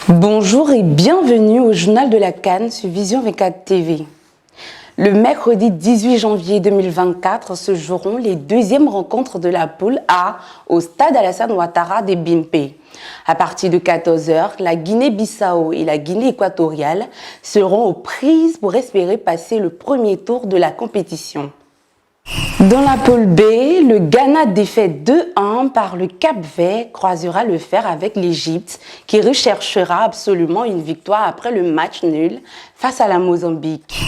Bonjour et bienvenue au journal de la CAN sur Vision 24 TV. Le mercredi 18 janvier 2024 se joueront les deuxièmes rencontres de la poule A au stade Alassane Ouattara des Bimpé. À partir de 14 h, la Guinée-Bissau et la Guinée équatoriale seront aux prises pour espérer passer le premier tour de la compétition. Dans la poule B, le Ghana défait 2-1 par le Cap-Vert croisera le fer avec l'Égypte qui recherchera absolument une victoire après le match nul face à la Mozambique.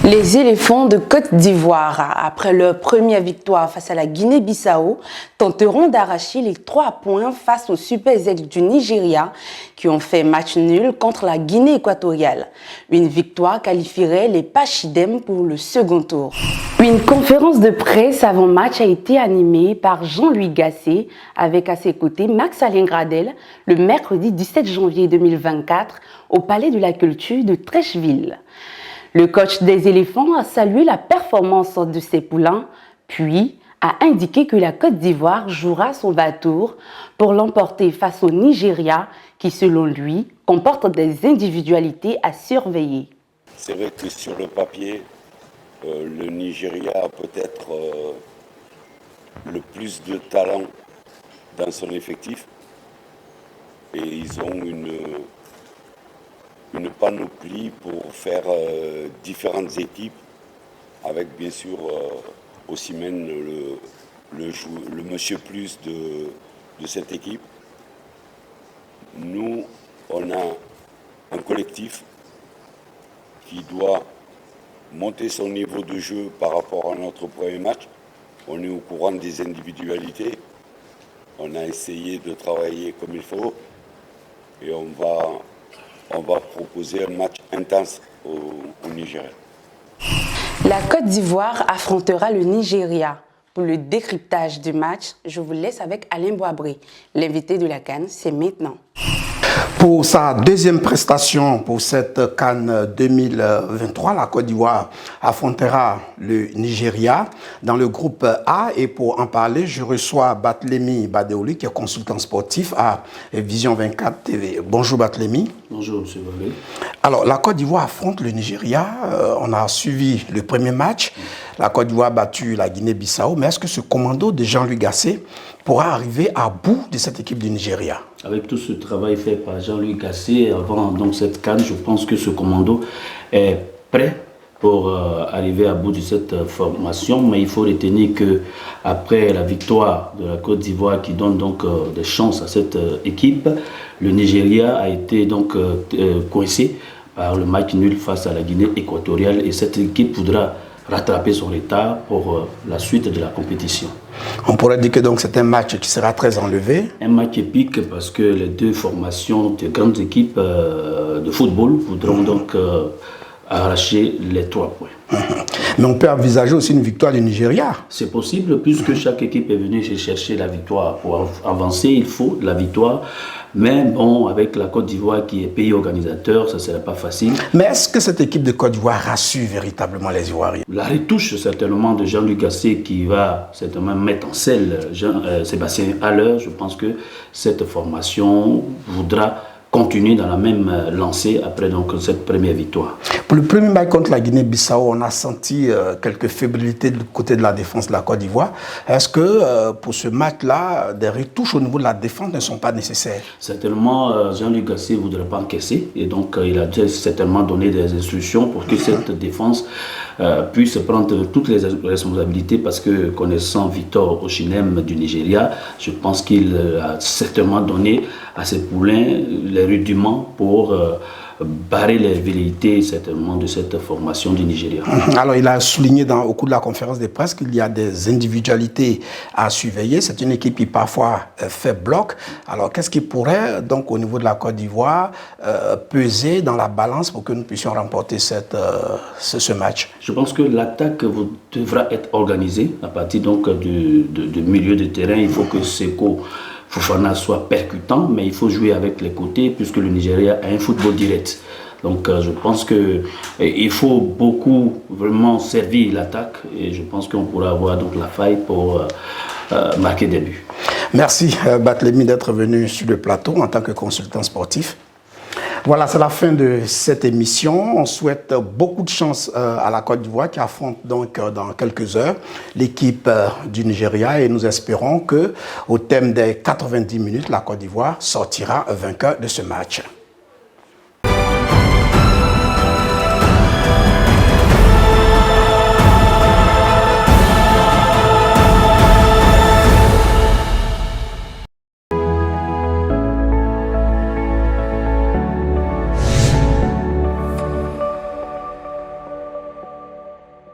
Les éléphants de Côte d'Ivoire, après leur première victoire face à la Guinée-Bissau, tenteront d'arracher les 3 points face aux Super Eagles du Nigeria qui ont fait match nul contre la Guinée équatoriale. Une victoire qualifierait les Pachidem pour le second tour. Une conférence de presse avant match a été animée par Jean-Louis Gasset avec à ses côtés Max Alain Gradel le mercredi 17 janvier 2024 au Palais de la Culture de Trècheville. Le coach des éléphants a salué la performance de ses poulains, puis a indiqué que la Côte d'Ivoire jouera son va-tour pour l'emporter face au Nigeria qui, selon lui, comporte des individualités à surveiller. C'est vrai que sur le papier, le Nigeria a peut-être le plus de talent dans son effectif et ils ont une panoplie pour faire différentes équipes avec bien sûr Osimhen, le monsieur plus de cette équipe. Nous, on a un collectif qui doit monter son niveau de jeu par rapport à notre premier match. On est au courant des individualités. On a essayé de travailler comme il faut et on va proposer un match intense au Nigeria. La Côte d'Ivoire affrontera le Nigeria. Pour le décryptage du match, je vous laisse avec Alain Boisbré. L'invité de la CAN, c'est maintenant. Pour sa deuxième prestation pour cette CAN 2023, la Côte d'Ivoire affrontera le Nigeria dans le groupe A. Et pour en parler, je reçois Barthélémy Badeouli, qui est consultant sportif à Vision 24 TV. Bonjour Barthélémy. Bonjour M. Boisbré. Alors, la Côte d'Ivoire affronte le Nigeria. On a suivi le premier match. La Côte d'Ivoire a battu la Guinée-Bissau. Mais est-ce que ce commando de Jean-Louis Gasset pourra arriver à bout de cette équipe du Nigeria? Avec tout ce travail fait par Jean-Louis Gasset avant donc, cette CAN, je pense que ce commando est prêt pour arriver à bout de cette formation. Mais il faut retenir qu'après la victoire de la Côte d'Ivoire qui donne donc des chances à cette équipe, le Nigeria a été donc coincé par le match nul face à la Guinée équatoriale et cette équipe voudra rattraper son retard pour la suite de la compétition. On pourrait dire que donc c'est un match qui sera très enlevé. Un match épique parce que les deux formations de grandes équipes de football voudront donc arracher les 3 points. Mais on peut envisager aussi une victoire du Nigeria. C'est possible puisque chaque équipe est venue chercher la victoire. Pour avancer, il faut la victoire. Mais bon, avec la Côte d'Ivoire qui est pays organisateur, ça ne serait pas facile. Mais est-ce que cette équipe de Côte d'Ivoire rassure véritablement les Ivoiriens? La retouche certainement de Jean-Luc Gasset qui va certainement mettre en selle Sébastien Haller. Je pense que cette formation voudra continuer dans la même lancée après donc cette première victoire. Pour le premier match contre la Guinée-Bissau, on a senti quelques fébrilité du côté de la défense de la Côte d'Ivoire. Est-ce que pour ce match-là, des retouches au niveau de la défense ne sont pas nécessaires? Certainement, Jean-Luc Gasset ne voudrait pas encaisser et donc il a certainement donné des instructions pour que cette défense puisse prendre toutes les responsabilités parce que connaissant Victor Osimhen du Nigeria, je pense qu'il a certainement donné à ses poulains les rudiments pour barrer les velléités certainement de cette formation du Nigeria. Alors il a souligné au cours de la conférence de presse qu'il y a des individualités à surveiller. C'est une équipe qui parfois fait bloc. Alors qu'est-ce qui pourrait donc au niveau de la Côte d'Ivoire peser dans la balance pour que nous puissions remporter ce match? Je pense que l'attaque devra être organisée à partir donc du milieu de terrain. Il faut que Seko Fofana soit percutant, mais il faut jouer avec les côtés puisque le Nigeria a un football direct. Donc je pense qu'il faut beaucoup vraiment servir l'attaque et je pense qu'on pourra avoir donc la faille pour marquer des buts. Merci Barthélémy d'être venu sur le plateau en tant que consultant sportif. Voilà, c'est la fin de cette émission. On souhaite beaucoup de chance à la Côte d'Ivoire qui affronte donc dans quelques heures l'équipe du Nigeria et nous espérons que au terme des 90 minutes, la Côte d'Ivoire sortira vainqueur de ce match.